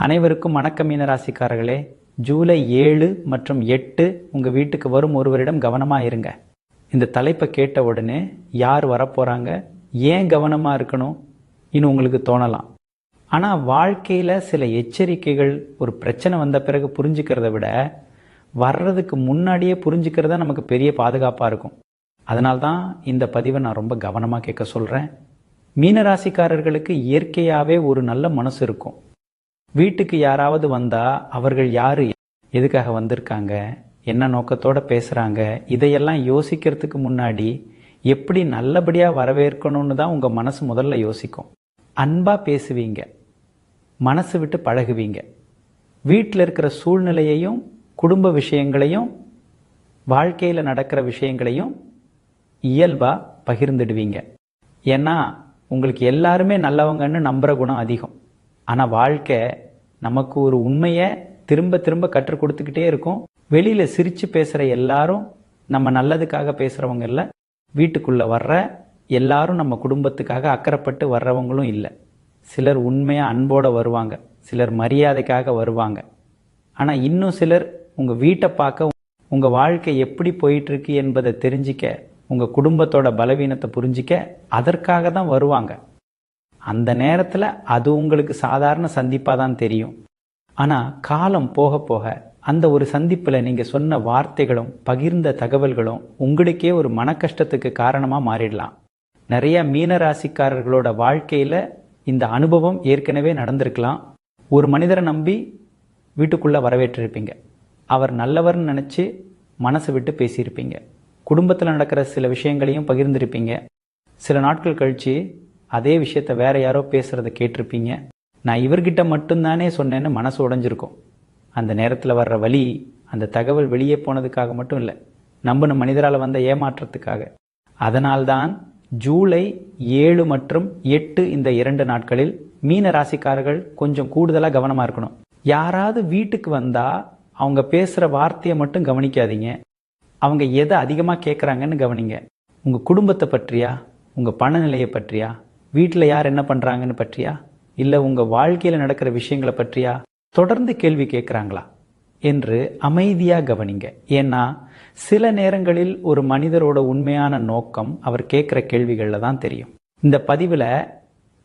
அனைவருக்கும் வணக்கம் மீனராசிக்காரர்களே. ஜூலை 7 மற்றும் 8 உங்கள் வீட்டுக்கு வரும் ஒருவரிடம் கவனமாக இருங்க. இந்த தலைப்பை கேட்ட உடனே யார் வரப்போகிறாங்க, ஏன் கவனமாக இருக்கணும் இன்னும் உங்களுக்கு தோணலாம். ஆனால் வாழ்க்கையில் சில எச்சரிக்கைகள் ஒரு பிரச்சனை வந்த பிறகு புரிஞ்சுக்கிறத விட வர்றதுக்கு முன்னாடியே புரிஞ்சுக்கிறதா நமக்கு பெரிய பாதுகாப்பாக இருக்கும். அதனால்தான் இந்த பதிவை நான் ரொம்ப கவனமாக கேட்க சொல்கிறேன். மீனராசிக்காரர்களுக்கு இயற்கையாகவே ஒரு நல்ல மனசு இருக்கும். வீட்டுக்கு யாராவது வந்தால் அவர்கள் யார், எதுக்காக வந்திருக்காங்க, என்ன நோக்கத்தோடு பேசுகிறாங்க, இதையெல்லாம் யோசிக்கிறதுக்கு முன்னாடி எப்படி நல்லபடியாக வரவேற்கணும்னு தான் உங்கள் மனசு முதல்ல யோசிக்கும். அன்பாக பேசுவீங்க, மனசு விட்டு பழகுவீங்க. வீட்டில் இருக்கிற சூழ்நிலையையும் குடும்ப விஷயங்களையும் வாழ்க்கையில் நடக்கிற விஷயங்களையும் இயல்பாக பகிர்ந்துடுவீங்க. ஏன்னா உங்களுக்கு எல்லாருமே நல்லவங்கன்னு நம்புகிற குணம் அதிகம். ஆனால் வாழ்க்கை நமக்கு ஒரு உண்மையை திரும்ப திரும்ப கற்றுக் கொடுத்துக்கிட்டே இருக்கும். வெளியில் சிரித்து பேசுகிற எல்லாரும் நம்ம நல்லதுக்காக பேசுகிறவங்க இல்லை. வீட்டுக்குள்ளே வர்ற எல்லாரும் நம்ம குடும்பத்துக்காக அக்கறைப்பட்டு வர்றவங்களும் இல்லை. சிலர் உண்மையாக அன்போடு வருவாங்க, சிலர் மரியாதைக்காக வருவாங்க. ஆனால் இன்னும் சிலர் உங்கள் வீட்டை பார்க்க, உங்கள் வாழ்க்கை எப்படி போயிட்டுருக்கு என்பதை தெரிஞ்சிக்க, உங்கள் குடும்பத்தோட பலவீனத்தை புரிஞ்சிக்க அதற்காக தான் வருவாங்க. அந்த நேரத்தில் அது உங்களுக்கு சாதாரண சந்திப்பாக தான் தெரியும். ஆனால் காலம் போக போக அந்த ஒரு சந்திப்பில் நீங்கள் சொன்ன வார்த்தைகளும் பகிர்ந்த தகவல்களும் உங்களுக்கே ஒரு மன கஷ்டத்துக்கு காரணமாக மாறிடலாம். நிறைய மீனராசிக்காரர்களோட வாழ்க்கையில் இந்த அனுபவம் ஏற்கனவே நடந்திருக்கலாம். ஒரு மனிதரை நம்பி வீட்டுக்குள்ளே வரவேற்றிருப்பீங்க. அவர் நல்லவர்னு நினச்சி மனசு விட்டு பேசியிருப்பீங்க. குடும்பத்தில் நடக்கிற சில விஷயங்களையும் பகிர்ந்திருப்பீங்க. சில நாட்கள் கழித்து அதே விஷயத்த வேற யாரோ பேசுகிறத கேட்டிருப்பீங்க. நான் இவர்கிட்ட மட்டும்தானே சொன்னேன்னு மனசு உடைஞ்சிருக்கும். அந்த நேரத்தில் வர்ற வலி அந்த தகவல் வெளியே போனதுக்காக மட்டும் இல்லை, நம்பின மனிதரால் வந்த ஏமாற்றத்துக்காக. அதனால்தான் ஜூலை 7 மற்றும் 8 இந்த 2 நாட்களில் மீன ராசிக்காரர்கள் கொஞ்சம் கூடுதலாக கவனமாக இருக்கணும். யாராவது வீட்டுக்கு வந்தால் அவங்க பேசுகிற வார்த்தையை மட்டும் கவனிக்காதீங்க. அவங்க எதை அதிகமாக கேட்குறாங்கன்னு கவனிங்க. உங்கள் குடும்பத்தை பற்றியா, உங்கள் பணநிலையை பற்றியா, வீட்டில் யார் என்ன பண்ணுறாங்கன்னு பற்றியா, இல்லை உங்கள் வாழ்க்கையில் நடக்கிற விஷயங்களை பற்றியா தொடர்ந்து கேள்வி கேட்குறாங்களா என்று அமைதியாக கவனிங்க. ஏன்னா சில நேரங்களில் ஒரு மனிதரோட உண்மையான நோக்கம் அவர் கேட்குற கேள்விகளில் தான் தெரியும். இந்த பதிவில்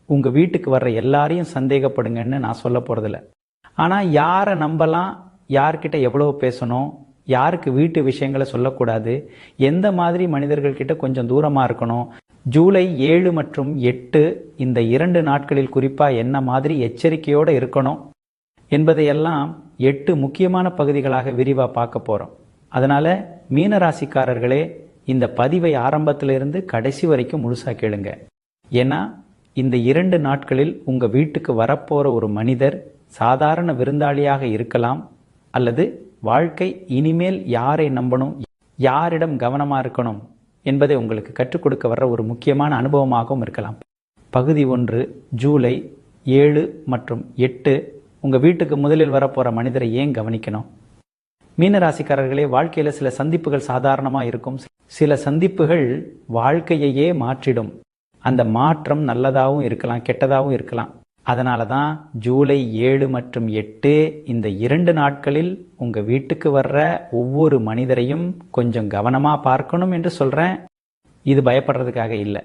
உங்கள் வீட்டுக்கு வர்ற எல்லாரையும் சந்தேகப்படுங்கன்னு நான் சொல்ல போகிறதில்ல. ஆனால் யாரை நம்பலாம், யார்கிட்ட எவ்வளோ பேசணும், யாருக்கு வீட்டு விஷயங்களை சொல்லக்கூடாது, எந்த மாதிரி மனிதர்கள்கிட்ட கொஞ்சம் தூரமாக இருக்கணும், ஜூலை 7 மற்றும் 8 இந்த 2 நாட்களில் குறிப்பாக என்ன மாதிரி எச்சரிக்கையோடு இருக்கணும் என்பதையெல்லாம் 8 முக்கியமான பகுதிகளாக விரிவாக பார்க்க போகிறோம். அதனால் மீனராசிக்காரர்களே இந்த பதிவை ஆரம்பத்திலிருந்து கடைசி வரைக்கும் முழுசாக கேளுங்க. ஏன்னா இந்த 2 நாட்களில் உங்கள் வீட்டுக்கு வரப்போகிற ஒரு மனிதர் சாதாரண விருந்தாளியாக இருக்கலாம், அல்லது வாழ்க்கை இனிமேல் யாரை நம்பணும், யாரிடம் கவனமாக இருக்கணும் என்பதை உங்களுக்கு கற்றுக் கொடுக்க வர்ற ஒரு முக்கியமான அனுபவமாகவும் இருக்கலாம். பகுதி 1, ஜூலை 7 மற்றும் 8 உங்கள் வீட்டுக்கு முதலில் வரப்போகிற மனிதரை ஏன் கவனிக்கணும்? மீனராசிக்காரர்களே, வாழ்க்கையில் சில சந்திப்புகள் சாதாரணமாக இருக்கும். சில சந்திப்புகள் வாழ்க்கையையே மாற்றிடும். அந்த மாற்றம் நல்லதாகவும் இருக்கலாம், கெட்டதாகவும் இருக்கலாம். அதனால தான் ஜூலை 7 மற்றும் 8 இந்த 2 நாட்களில் உங்கள் வீட்டுக்கு வர்ற ஒவ்வொரு மனிதரையும் கொஞ்சம் கவனமாக பார்க்கணும் என்று சொல்கிறேன். இது பயப்படுறதுக்காக இல்லை,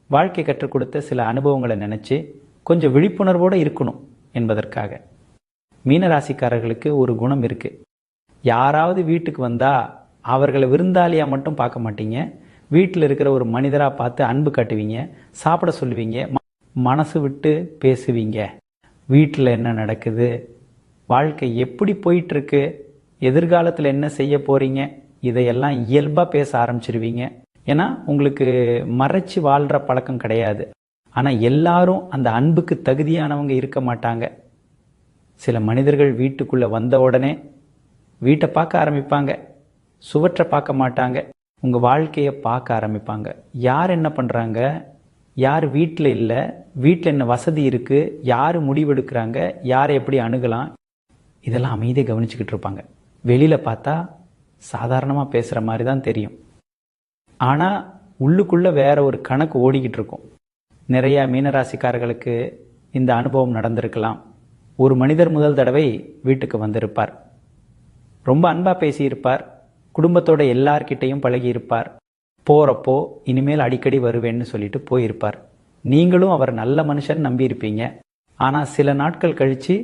வாழ்க்கை கற்றுக் கொடுத்த சில அனுபவங்களை நினச்சி கொஞ்சம் விழிப்புணர்வோடு இருக்கணும் என்பதற்காக. மீனராசிக்காரர்களுக்கு ஒரு குணம் இருக்குது. யாராவது வீட்டுக்கு வந்தால் அவர்களை விருந்தாளியாக மட்டும் பார்க்க மாட்டீங்க. வீட்டில் இருக்கிற ஒரு மனிதராக பார்த்து அன்பு காட்டுவீங்க, சாப்பிட சொல்லுவீங்க, மனசு விட்டு பேசுவீங்க. வீட்டில் என்ன நடக்குது, வாழ்க்கை எப்படி போயிட்டுருக்கு, எதிர்காலத்தில் என்ன செய்ய போகிறீங்க, இதையெல்லாம் இயல்பாக பேச ஆரம்பிச்சிருவீங்க. ஏன்னா உங்களுக்கு மறைச்சி வாழ்கிற பழக்கம் கிடையாது. ஆனால் எல்லாரும் அந்த அன்புக்கு தகுதியானவங்க இருக்க மாட்டாங்க. சில மனிதர்கள் வீட்டுக்குள்ளே வந்த உடனே வீட்டை பார்க்க ஆரம்பிப்பாங்க, சுவற்றை பார்க்க மாட்டாங்க, உங்கள் வாழ்க்கையை பார்க்க ஆரம்பிப்பாங்க. யார் என்ன பண்ணுறாங்க, யார் வீட்டில் இல்லை, வீட்டில் என்ன வசதி இருக்குது, யார் முடிவெடுக்கிறாங்க, யாரை எப்படி அணுகலாம், இதெல்லாம் அமைதியாக கவனிச்சுக்கிட்டு இருப்பாங்க. வெளியில் பார்த்தா சாதாரணமாக பேசுகிற மாதிரி தான் தெரியும். ஆனால் உள்ளுக்குள்ளே வேற ஒரு கணக்கு ஓடிக்கிட்டு இருக்கும். நிறையா மீனராசிக்காரர்களுக்கு இந்த அனுபவம் நடந்திருக்கலாம். ஒரு மனிதர் முதல் தடவை வீட்டுக்கு வந்திருப்பார். ரொம்ப அன்பா பேசியிருப்பார். குடும்பத்தோட எல்லார்கிட்டையும் பழகியிருப்பார். போறப்போ இனிமேல் அடிக்கடி வருவேன்னு சொல்லிட்டு போயிருப்பார். நீங்களும் அவர் நல்ல மனுஷன் நம்பியிருப்பீங்க. ஆனா சில நாட்கள் கழிச்சு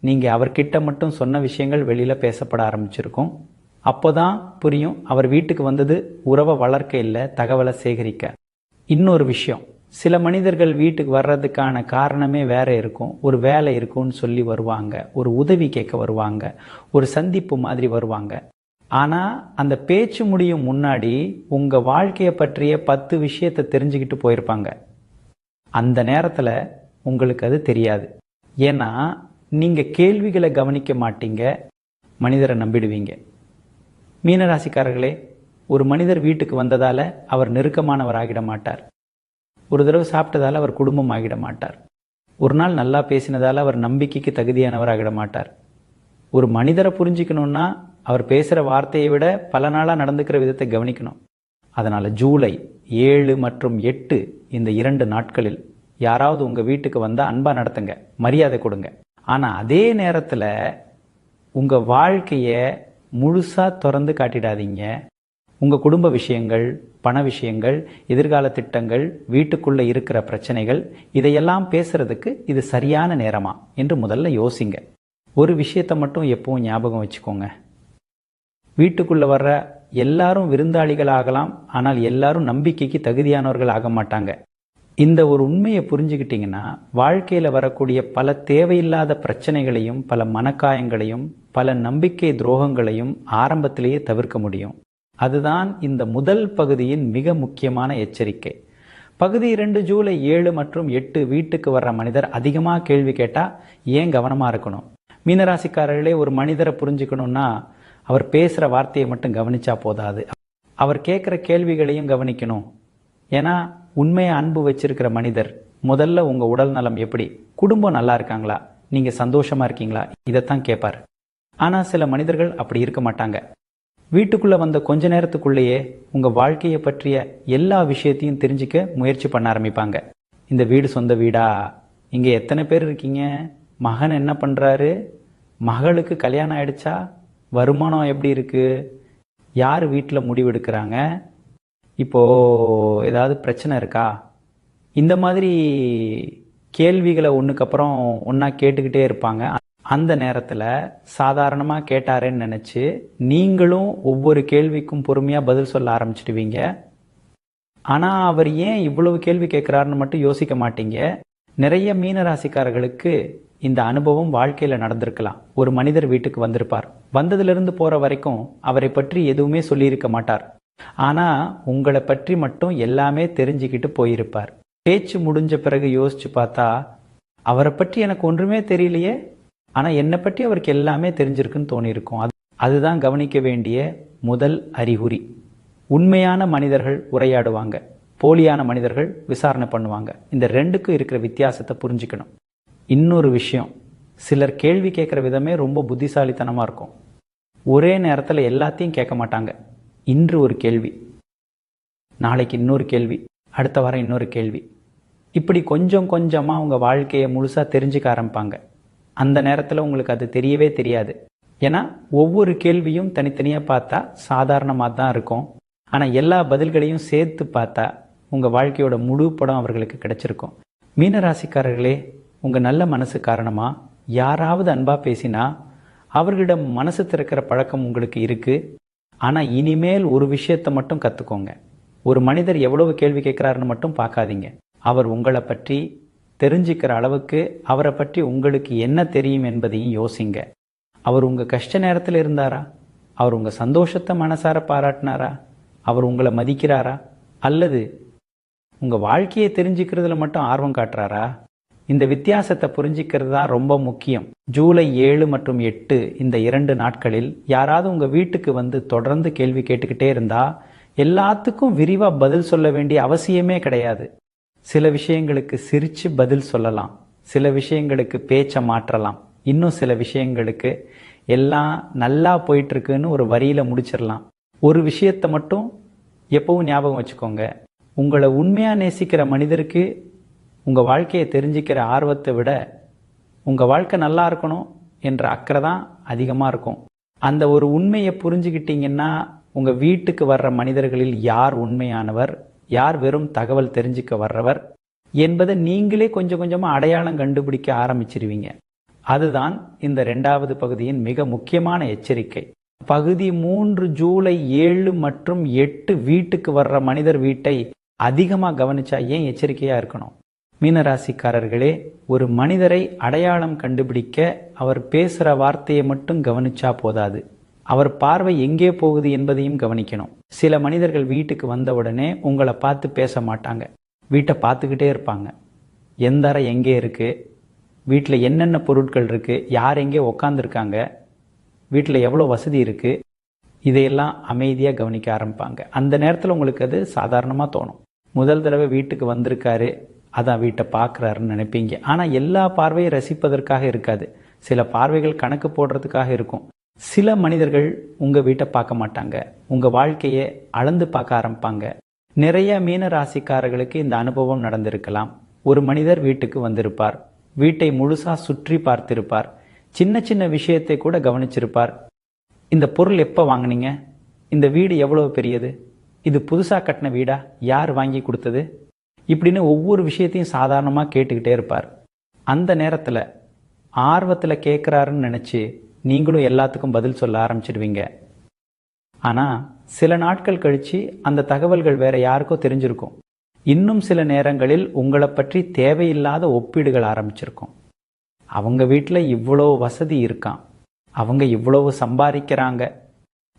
நீங்க அவர்கிட்ட மட்டும் சொன்ன விஷயங்கள் வெளியில பேசப்பட ஆரம்பிச்சிருக்கும். அப்போதான் புரியும் அவர் வீட்டுக்கு வந்தது உறவை வளர்க்க இல்லை, தகவலை சேகரிக்க. இன்னொரு விஷயம், சில மனிதர்கள் வீட்டுக்கு வர்றதுக்கான காரணமே வேற இருக்கும். ஒரு வேலை இருக்கும்னு சொல்லி வருவாங்க, ஒரு உதவி கேட்க வருவாங்க, ஒரு சந்திப்பு மாதிரி வருவாங்க. ஆனா அந்த பேச்சு முடியும் முன்னாடி உங்க வாழ்க்கையை பற்றிய 10 விஷயத்தை தெரிஞ்சுக்கிட்டு போயிருப்பாங்க. அந்த நேரத்துல உங்களுக்கு அது தெரியாது. ஏன்னா நீங்க கேள்விகளை கவனிக்க மாட்டீங்க, மனிதரை நம்பிடுவீங்க. மீனராசிக்காரர்களே, ஒரு மனிதர் வீட்டுக்கு வந்ததால அவர் நெருக்கமானவர் ஆகிட மாட்டார். ஒரு தடவை சாப்பிட்டதால அவர் குடும்பம் ஆகிட மாட்டார். ஒரு நாள் நல்லா பேசினதால அவர் நம்பிக்கைக்கு தகுதியானவர் ஆகிட மாட்டார். ஒரு மனிதரை புரிஞ்சுக்கணும்னா அவர் பேசுகிற வார்த்தையை விட பல நாளாக நடந்துக்கிற விதத்தை கவனிக்கணும். அதனால் ஜூலை 7 மற்றும் 8 இந்த 2 நாட்களில் யாராவது உங்கள் வீட்டுக்கு வந்தால் அன்பாக நடத்துங்க, மரியாதை கொடுங்க. ஆனால் அதே நேரத்தில் உங்கள் வாழ்க்கையை முழுசாக திறந்து காட்டிடாதீங்க. உங்கள் குடும்ப விஷயங்கள், பண விஷயங்கள், எதிர்கால திட்டங்கள், வீட்டுக்குள்ளே இருக்கிற பிரச்சனைகள், இதையெல்லாம் பேசுறதுக்கு இது சரியான நேரமா என்று முதல்ல யோசிங்க. ஒரு விஷயத்தை மட்டும் எப்பவும் ஞாபகம் வச்சுக்கோங்க. வீட்டுக்குள்ளே வர்ற எல்லாரும் விருந்தாளிகள் ஆகலாம், ஆனால் எல்லாரும் நம்பிக்கைக்கு தகுதியானவர்கள் ஆக மாட்டாங்க. இந்த ஒரு உண்மையை புரிஞ்சுக்கிட்டீங்கன்னா வாழ்க்கையில் வரக்கூடிய பல தேவையில்லாத பிரச்சனைகளையும், பல மனக்காயங்களையும், பல நம்பிக்கை துரோகங்களையும் ஆரம்பத்திலேயே தவிர்க்க முடியும். அதுதான் இந்த முதல் பகுதியின் மிக முக்கியமான எச்சரிக்கை. பகுதி 2 ஜூலை 7 மற்றும் 8 வீட்டுக்கு வர்ற மனிதர் அதிகமாக கேள்வி கேட்டால் ஏன் கவனமாக இருக்கணும்? மீனராசிக்காரர்களே, ஒரு மனிதரை புரிஞ்சுக்கணும்னா அவர் பேசுகிற வார்த்தையை மட்டும் கவனிச்சா போதாது, அவர் கேட்குற கேள்விகளையும் கவனிக்கணும். ஏன்னா உண்மையை அன்பு வச்சிருக்கிற மனிதர் முதல்ல உங்கள் உடல் நலம் எப்படி, குடும்பம் நல்லா இருக்காங்களா, நீங்கள் சந்தோஷமாக இருக்கீங்களா, இதைத்தான் கேட்பார். ஆனால் சில மனிதர்கள் அப்படி இருக்க மாட்டாங்க. வீட்டுக்குள்ளே வந்த கொஞ்ச நேரத்துக்குள்ளேயே உங்கள் வாழ்க்கையை பற்றிய எல்லா விஷயத்தையும் தெரிஞ்சிக்க முயற்சி பண்ண ஆரம்பிப்பாங்க. இந்த வீடு சொந்த வீடா, இங்கே எத்தனை பேர் இருக்கீங்க, மகன் என்ன பண்ணுறாரு, மகளுக்கு கல்யாணம் ஆயிடுச்சா, வருமானம் எப்படி இருக்குது, யார் வீட்டில் முடிவெடுக்கிறாங்க, இப்போது ஏதாவது பிரச்சனை இருக்கா, இந்த மாதிரி கேள்விகளை ஒன்றுக்கு அப்புறம் ஒன்றா கேட்டுக்கிட்டே இருப்பாங்க. அந்த நேரத்தில் சாதாரணமாக கேட்டாரேன்னு நினச்சி நீங்களும் ஒவ்வொரு கேள்விக்கும் பொறுமையாக பதில் சொல்ல ஆரம்பிச்சிடுவீங்க. ஆனால் அவர் ஏன் இவ்வளவு கேள்வி கேட்குறாருன்னு மட்டும் யோசிக்க மாட்டீங்க. நிறைய மீனராசிக்காரர்களுக்கு இந்த அனுபவம் வாழ்க்கையில் நடந்திருக்கலாம். ஒரு மனிதர் வீட்டுக்கு வந்திருப்பார். வந்ததிலிருந்து போகிற வரைக்கும் அவரை பற்றி எதுவுமே சொல்லியிருக்க மாட்டார். ஆனால் உங்களை பற்றி மட்டும் எல்லாமே தெரிஞ்சுக்கிட்டு போயிருப்பார். பேச்சு முடிஞ்ச பிறகு யோசிச்சு பார்த்தா அவரை பற்றி எனக்கு ஒன்றுமே தெரியலையே, ஆனால் என்னை பற்றி அவருக்கு எல்லாமே தெரிஞ்சிருக்குன்னு தோணியிருக்கும். அதுதான் கவனிக்க வேண்டிய முதல் அறிகுறி. உண்மையான மனிதர்கள் உரையாடுவாங்க, போலியான மனிதர்கள் விசாரணை பண்ணுவாங்க. இந்த ரெண்டுக்கும் இருக்கிற வித்தியாசத்தை புரிஞ்சுக்கணும். இன்னொரு விஷயம், சிலர் கேள்வி கேட்குற விதமே ரொம்ப புத்திசாலித்தனமாக இருக்கும். ஒரே நேரத்தில் எல்லாத்தையும் கேட்க மாட்டாங்க. இன்று ஒரு கேள்வி, நாளைக்கு இன்னொரு கேள்வி, அடுத்த வாரம் இன்னொரு கேள்வி, இப்படி கொஞ்சம் கொஞ்சமாக அவங்க வாழ்க்கையை முழுசாக தெரிஞ்சுக்க ஆரம்பிப்பாங்க. அந்த நேரத்தில் உங்களுக்கு அது தெரியவே தெரியாது. ஏன்னா ஒவ்வொரு கேள்வியும் தனித்தனியாக பார்த்தா சாதாரணமாக தான் இருக்கும். ஆனால் எல்லா பதில்களையும் சேர்த்து பார்த்தா உங்கள் வாழ்க்கையோட முழு படம் அவர்களுக்கு கிடைச்சிருக்கும். மீனராசிக்காரர்களே, உங்கள் நல்ல மனசு காரணமாக யாராவது அன்பாக பேசினா அவர்களிடம் மனசு திறக்கிற பழக்கம் உங்களுக்கு இருக்குது. ஆனால் இனிமேல் ஒரு விஷயத்தை மட்டும் கற்றுக்கோங்க. ஒரு மனிதர் எவ்வளவு கேள்வி கேட்குறாருன்னு மட்டும் பார்க்காதீங்க. அவர் உங்களை பற்றி தெரிஞ்சுக்கிற அளவுக்கு அவரை பற்றி உங்களுக்கு என்ன தெரியும் என்பதையும் யோசிங்க. அவர் உங்கள் கஷ்ட நேரத்தில் இருந்தாரா, அவர் உங்கள் சந்தோஷத்தை மனசார பாராட்டினாரா, அவர் உங்களை மதிக்கிறாரா, அல்லது உங்கள் வாழ்க்கையை தெரிஞ்சுக்கிறதுல மட்டும் ஆர்வம் காட்டுறாரா? இந்த வித்தியாசத்தை புரிஞ்சிக்கிறது தான் ரொம்ப முக்கியம். ஜூலை 7 மற்றும் 8 இந்த 2 நாட்களில் யாராவது உங்கள் வீட்டுக்கு வந்து தொடர்ந்து கேள்வி கேட்டுக்கிட்டே இருந்தா எல்லாத்துக்கும் விரிவாக பதில் சொல்ல வேண்டிய அவசியமே கிடையாது. சில விஷயங்களுக்கு சிரித்து பதில் சொல்லலாம், சில விஷயங்களுக்கு பேச்சை மாற்றலாம், இன்னும் சில விஷயங்களுக்கு எல்லாம் நல்லா போயிட்டுருக்குன்னு ஒரு வரியில் முடிச்சிடலாம். ஒரு விஷயத்தை மட்டும் எப்பவும் ஞாபகம் வச்சுக்கோங்க. உங்களை உண்மையாக நேசிக்கிற மனிதருக்கு உங்கள் வாழ்க்கையை தெரிஞ்சுக்கிற ஆர்வத்தை விட உங்கள் வாழ்க்கை நல்லா இருக்கணும் என்ற அக்கறை தான் அதிகமாக இருக்கும். அந்த ஒரு உண்மையை புரிஞ்சுக்கிட்டீங்கன்னா உங்கள் வீட்டுக்கு வர்ற மனிதர்களில் யார் உண்மையானவர், யார் வெறும் தகவல் தெரிஞ்சுக்க வர்றவர் என்பதை நீங்களே கொஞ்சம் கொஞ்சமாக அடையாளம் கண்டுபிடிக்க ஆரம்பிச்சிருவீங்க. அதுதான் இந்த 2வது பகுதியின் மிக முக்கியமான எச்சரிக்கை. பகுதி 3 ஜூலை 7 மற்றும் 8 வீட்டுக்கு வர்ற மனிதர் வீட்டை அதிகமாக கவனிச்சா ஏன் எச்சரிக்கையாக இருக்கணும்? மீனராசிக்காரர்களே, ஒரு மனிதரை அடையாளம் கண்டுபிடிக்க அவர் பேசுகிற வார்த்தையை மட்டும் கவனிச்சா போதாது, அவர் பார்வை எங்கே போகுது என்பதையும் கவனிக்கணும். சில மனிதர்கள் வீட்டுக்கு வந்த உடனே உங்களை பார்த்து பேச மாட்டாங்க, வீட்டை பார்த்துக்கிட்டே இருப்பாங்க. எந்த அறை எங்கே இருக்குது, வீட்டில் என்னென்ன பொருட்கள் இருக்குது, யார் எங்கே உக்காந்துருக்காங்க, வீட்டில் எவ்வளோ வசதி இருக்குது, இதையெல்லாம் அமைதியாக கவனிக்க ஆரம்பிப்பாங்க. அந்த நேரத்தில் உங்களுக்கு அது சாதாரணமாக தோணும். முதல் தடவை வீட்டுக்கு வந்திருக்காரு, அதான் வீட்டை பார்க்குறாருன்னு நினைப்பீங்க. ஆனால் எல்லா பார்வையும் ரசிப்பதற்காக இருக்காது, சில பார்வைகள் கணக்கு போடுறதுக்காக இருக்கும். சில மனிதர்கள் உங்கள் வீட்டை பார்க்க மாட்டாங்க, உங்கள் வாழ்க்கையை அளந்து பார்க்க ஆரம்பிப்பாங்க. நிறைய மீன ராசிக்காரர்களுக்கு இந்த அனுபவம் நடந்திருக்கலாம். ஒரு மனிதர் வீட்டுக்கு வந்திருப்பார், வீட்டை முழுசாக சுற்றி பார்த்திருப்பார், சின்ன சின்ன விஷயத்தை கூட கவனிச்சிருப்பார். இந்த பொருள் எப்போ வாங்கினீங்க, இந்த வீடு எவ்வளோ பெரியது, இது புதுசாக கட்டின வீடா, யார் வாங்கி கொடுத்தது, இப்படின்னு ஒவ்வொரு விஷயத்தையும் சாதாரணமாக கேட்டுக்கிட்டே இருப்பார். அந்த நேரத்தில் ஆர்வத்தில் கேட்குறாருன்னு நினச்சி நீங்களும் எல்லாத்துக்கும் பதில் சொல்ல ஆரம்பிச்சிடுவீங்க. ஆனால் சில நாட்கள் கழித்து அந்த தகவல்கள் வேற யாருக்கோ தெரிஞ்சிருக்கும். இன்னும் சில நேரங்களில் உங்களை பற்றி தேவையில்லாத ஒப்பீடுகள் ஆரம்பிச்சிருக்கும். அவங்க வீட்டில் இவ்வளோ வசதி இருக்கான், அவங்க இவ்வளவு சம்பாதிக்கிறாங்க,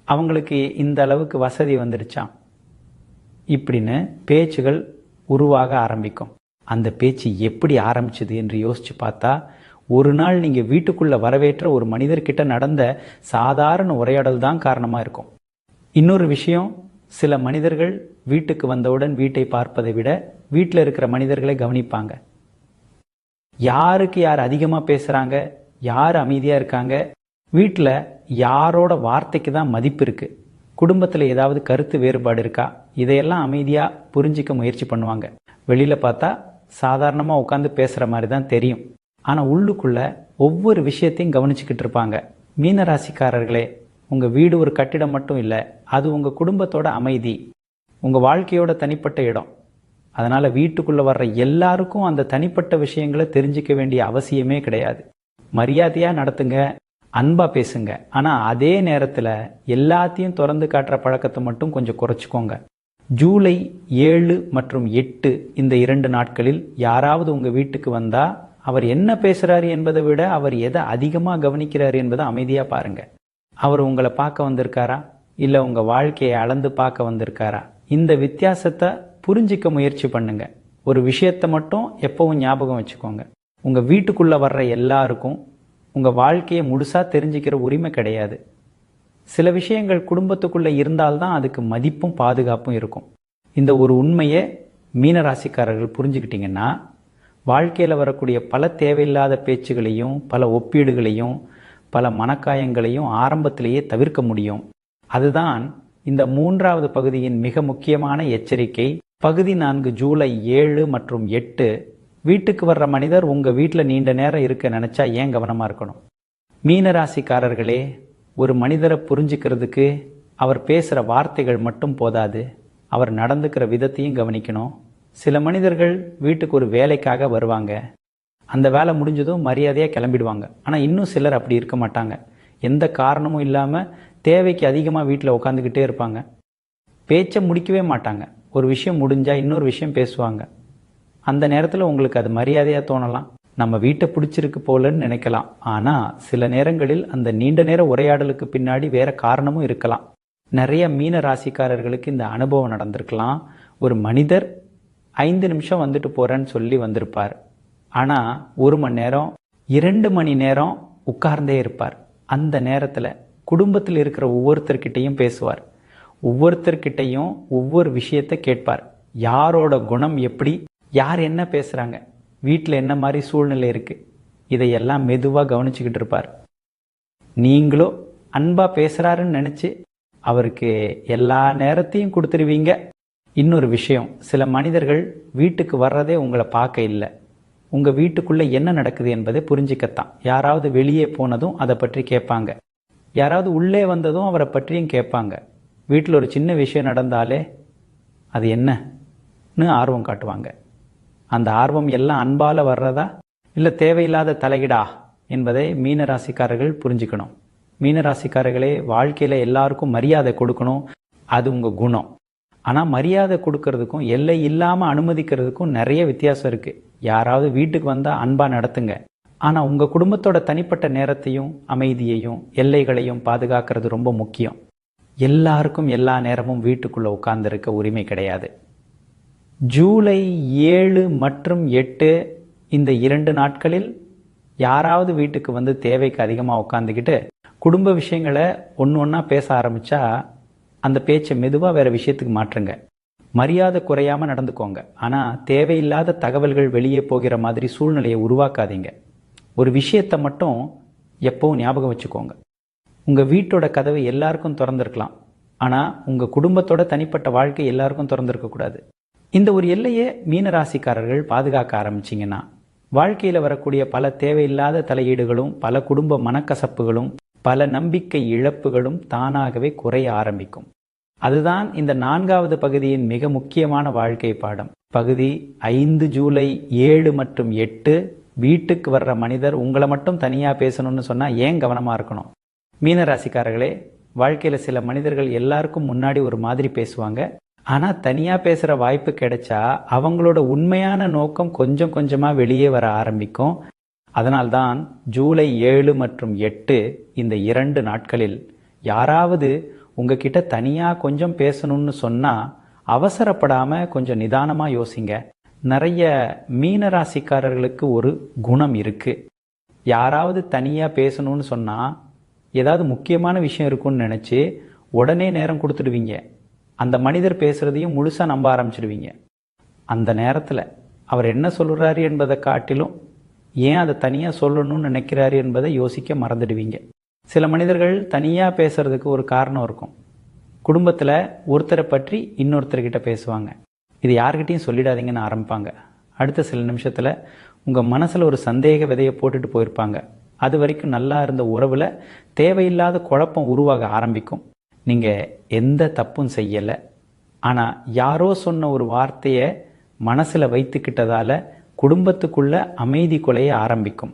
அவங்களுக்கு இந்த அளவுக்கு வசதி வந்துடுச்சான், இப்படின்னு பேச்சுகள் உருவாக ஆரம்பிக்கும். அந்த பேச்சு எப்படி ஆரம்பிச்சது என்று யோசிச்சு பார்த்தா, ஒரு நாள் நீங்கள் வீட்டுக்குள்ளே வரவேற்ற ஒரு மனிதர்கிட்ட நடந்த சாதாரண உரையாடல் தான் காரணமாக இருக்கும். இன்னொரு விஷயம், சில மனிதர்கள் வீட்டுக்கு வந்தவுடன் வீட்டை பார்ப்பதை விட வீட்டில் இருக்கிற மனிதர்களை கவனிப்பாங்க. யாருக்கு யார் அதிகமாக பேசுகிறாங்க, யார் அமைதியாக இருக்காங்க, வீட்டில் யாரோட வார்த்தைக்கு தான் மதிப்பு இருக்குது, குடும்பத்தில் ஏதாவது கருத்து வேறுபாடு இருக்கா, இதையெல்லாம் அமைதியாக புரிஞ்சிக்க முயற்சி பண்ணுவாங்க. வெளியில் பார்த்தா சாதாரணமாக உட்காந்து பேசுகிற மாதிரி தான் தெரியும், ஆனால் உள்ளுக்குள்ளே ஒவ்வொரு விஷயத்தையும் கவனிச்சுக்கிட்டு இருப்பாங்க. மீனராசிக்காரர்களே, உங்கள் வீடு ஒரு கட்டிடம் மட்டும் இல்லை, அது உங்கள் குடும்பத்தோட அமைதி, உங்கள் வாழ்க்கையோட தனிப்பட்ட இடம். அதனால் வீட்டுக்குள்ளே வர்ற எல்லாருக்கும் அந்த தனிப்பட்ட விஷயங்களை தெரிஞ்சிக்க வேண்டிய அவசியமே கிடையாது. மரியாதையாக நடத்துங்க, அன்பாக பேசுங்க. ஆனால் அதே நேரத்தில் எல்லாத்தையும் திறந்து காட்டுற பழக்கத்தை மட்டும் கொஞ்சம் குறைச்சிக்கோங்க. ஜூலை 7 மற்றும் 8 இந்த 2 நாட்களில் யாராவது உங்கள் வீட்டுக்கு வந்தால் அவர் என்ன பேசுகிறாரு என்பதை விட அவர் எதை அதிகமாக கவனிக்கிறாரு என்பதை அமைதியாக பாருங்கள். அவர் உங்களை பார்க்க வந்திருக்காரா, இல்லை உங்கள் வாழ்க்கையை அளந்து பார்க்க வந்திருக்காரா, இந்த வித்தியாசத்தை புரிஞ்சிக்க முயற்சி பண்ணுங்க. ஒரு விஷயத்தை மட்டும் எப்பவும் ஞாபகம் வச்சுக்கோங்க, உங்கள் வீட்டுக்குள்ளே வர்ற எல்லாருக்கும் உங்கள் வாழ்க்கையை முழுசாக தெரிஞ்சுக்கிற உரிமை கிடையாது. சில விஷயங்கள் குடும்பத்துக்குள்ளே இருந்தால்தான் அதுக்கு மதிப்பும் பாதுகாப்பும் இருக்கும். இந்த ஒரு உண்மையை மீனராசிக்காரர்கள் புரிஞ்சுக்கிட்டிங்கன்னா வாழ்க்கையில் வரக்கூடிய பல தேவையில்லாத பேச்சுகளையும் பல ஒப்பீடுகளையும் பல மனக்காயங்களையும் ஆரம்பத்திலேயே தவிர்க்க முடியும். அதுதான் இந்த 3வது பகுதியின் மிக முக்கியமான எச்சரிக்கை. பகுதி 4 ஜூலை 7 மற்றும் 8 வீட்டுக்கு வர்ற மனிதர் உங்கள் வீட்டில் நீண்ட நேரம் இருக்க நினச்சா ஏன் கவனமாக இருக்கணும்? மீனராசிக்காரர்களே, ஒரு மனிதரை புரிஞ்சுக்கிறதுக்கு அவர் பேசுகிற வார்த்தைகள் மட்டும் போதாது, அவர் நடந்துக்கிற விதத்தையும் கவனிக்கணும். சில மனிதர்கள் வீட்டுக்கு ஒரு வேலைக்காக வருவாங்க, அந்த வேலை முடிஞ்சதும் மரியாதையாக கிளம்பிடுவாங்க. ஆனால் இன்னும் சிலர் அப்படி இருக்க மாட்டாங்க, எந்த காரணமும் இல்லாமல் தேவைக்கு அதிகமாக வீட்டில் உட்காந்துக்கிட்டே இருப்பாங்க, பேச்சை முடிக்கவே மாட்டாங்க. ஒரு விஷயம் முடிஞ்சால் இன்னொரு விஷயம் பேசுவாங்க. அந்த நேரத்தில் உங்களுக்கு அது மரியாதையாக தோணலாம், நம்ம வீட்டை பிடிச்சிருக்கு போலன்னு நினைக்கலாம். ஆனால் சில நேரங்களில் அந்த நீண்ட நேர உரையாடலுக்கு பின்னாடி வேற காரணமும் இருக்கலாம். நிறைய மீன ராசிக்காரர்களுக்கு இந்த அனுபவம் நடந்திருக்கலாம். ஒரு மனிதர் 5 நிமிஷம் வந்துட்டு போகிறேன்னு சொல்லி வந்திருப்பார், ஆனால் 1 மணி நேரம் 2 மணி நேரம் உட்கார்ந்தே இருப்பார். அந்த நேரத்தில் குடும்பத்தில் இருக்கிற ஒவ்வொருத்தர்கிட்டையும் பேசுவார், ஒவ்வொருத்தர்கிட்டையும் ஒவ்வொரு விஷயத்தை கேட்பார். யாரோட குணம் எப்படி, யார் என்ன பேசுகிறாங்க, வீட்டில் என்ன மாதிரி சூழ்நிலை இருக்குது, இதையெல்லாம் மெதுவாக கவனிச்சுக்கிட்டு இருப்பார். நீங்களோ அன்பாக பேசுகிறாருன்னு நினச்சி அவருக்கு எல்லா நேரத்தையும் கொடுத்துருவீங்க. இன்னொரு விஷயம், சில மனிதர்கள் வீட்டுக்கு வர்றதே உங்களை பார்க்க இல்லை, உங்கள் வீட்டுக்குள்ளே என்ன நடக்குது என்பதை புரிஞ்சிக்கத்தான். யாராவது வெளியே போனதும் அதை பற்றி கேட்பாங்க, யாராவது உள்ளே வந்ததும் அவரை பற்றியும் கேட்பாங்க. வீட்டில் ஒரு சின்ன விஷயம் நடந்தாலே அது என்னன்னு ஆர்வம் காட்டுவாங்க. அந்த ஆர்வம் எல்லாம் அன்பால் வர்றதா இல்லை தேவையில்லாத தலையீடா என்பதை மீனராசிக்காரர்கள் புரிஞ்சுக்கணும். மீனராசிக்காரர்களே, வாழ்க்கையில் எல்லாருக்கும் மரியாதை கொடுக்கணும், அது உங்கள் குணம். ஆனால் மரியாதை கொடுக்கறதுக்கும் எல்லை இல்லாமல் அனுமதிக்கிறதுக்கும் நிறைய வித்தியாசம் இருக்குது. யாராவது வீட்டுக்கு வந்தால் அன்பாக நடத்துங்க, ஆனால் உங்கள் குடும்பத்தோட தனிப்பட்ட நேரத்தையும் அமைதியையும் எல்லைகளையும் பாதுகாக்கிறது ரொம்ப முக்கியம். எல்லாருக்கும் எல்லா நேரமும் வீட்டுக்குள்ளே உட்கார்ந்துருக்க உரிமை கிடையாது. ஜூலை 7 மற்றும் 8 இந்த 2 நாட்களில் யாராவது வீட்டுக்கு வந்து தேவைக்கு அதிகமாக உட்காந்துக்கிட்டு குடும்ப விஷயங்களை ஒன்று ஒன்றா பேச ஆரம்பித்தா அந்த பேச்சை மெதுவாக வேறு விஷயத்துக்கு மாற்றுங்க. மரியாதை குறையாமல் நடந்துக்கோங்க, ஆனால் தேவையில்லாத தகவல்கள் வெளியே போகிற மாதிரி சூழ்நிலையை உருவாக்காதீங்க. ஒரு விஷயத்தை மட்டும் எப்பவும் ஞாபகம் வச்சுக்கோங்க. உங்கள் வீட்டோட கதவை எல்லாருக்கும் திறந்துருக்கலாம், ஆனால் உங்கள் குடும்பத்தோட தனிப்பட்ட வாழ்க்கை எல்லாருக்கும் திறந்துருக்கக்கூடாது. இந்த ஒரு எல்லையை மீனராசிக்காரர்கள் பாதுகாக்க ஆரம்பிச்சிங்கன்னா வாழ்க்கையில் வரக்கூடிய பல தேவையில்லாத தலையீடுகளும் பல குடும்ப மனக்கசப்புகளும் பல நம்பிக்கை இழப்புகளும் தானாகவே குறைய ஆரம்பிக்கும். அதுதான் இந்த 4வது பகுதியின் மிக முக்கியமான வாழ்க்கை பாடம். பகுதி 5 ஜூலை 7 மற்றும் 8. வீட்டுக்கு வர்ற மனிதர் உங்களை மட்டும் தனியாக பேசணும்னு சொன்னால் ஏன் கவனமாக இருக்கணும்? மீனராசிக்காரர்களே, வாழ்க்கையில் சில மனிதர்கள் எல்லாருக்கும் முன்னாடி ஒரு மாதிரி பேசுவாங்க, ஆனால் தனியாக பேசுகிற வாய்ப்பு கிடைச்சா அவங்களோட உண்மையான நோக்கம் கொஞ்சம் கொஞ்சமாக வெளியே வர ஆரம்பிக்கும். அதனால்தான் ஜூலை 7 மற்றும் 8 இந்த 2 நாட்களில் யாராவது உங்ககிட்ட தனியாக கொஞ்சம் பேசணும்னு சொன்னால் அவசரப்படாமல் கொஞ்சம் நிதானமாக யோசிங்க. நிறைய மீனராசிக்காரர்களுக்கு ஒரு குணம் இருக்குது. யாராவது தனியாக பேசணும்னு சொன்னால் ஏதாவது முக்கியமான விஷயம் இருக்குன்னு நினச்சி உடனே நேரம் கொடுத்துடுவீங்க. அந்த மனிதர் பேசுகிறதையும் முழுசாக நம்ப ஆரம்பிச்சிடுவீங்க. அந்த நேரத்தில் அவர் என்ன சொல்கிறாரு என்பதை காட்டிலும் ஏன் அதை தனியாக சொல்லணும்னு நினைக்கிறாரு என்பதை யோசிக்க மறந்துடுவீங்க. சில மனிதர்கள் தனியாக பேசுறதுக்கு ஒரு காரணம் இருக்கும். குடும்பத்தில் ஒருத்தரை பற்றி இன்னொருத்தர்கிட்ட பேசுவாங்க, இது யார்கிட்டையும் சொல்லிடாதீங்கன்னு ஆரம்பிப்பாங்க. அடுத்த சில நிமிஷத்தில் உங்கள் மனசில் ஒரு சந்தேக விதையை போட்டுட்டு போயிருப்பாங்க. அது வரைக்கும் நல்லா இருந்த உறவில் தேவையில்லாத குழப்பம் உருவாக ஆரம்பிக்கும். நீங்கள் எந்த தப்பும் செய்யலை, ஆனால் யாரோ சொன்ன ஒரு வார்த்தையை மனசில் வைத்துக்கிட்டதால குடும்பத்துக்குள்ள அமைதி குலைய ஆரம்பிக்கும்.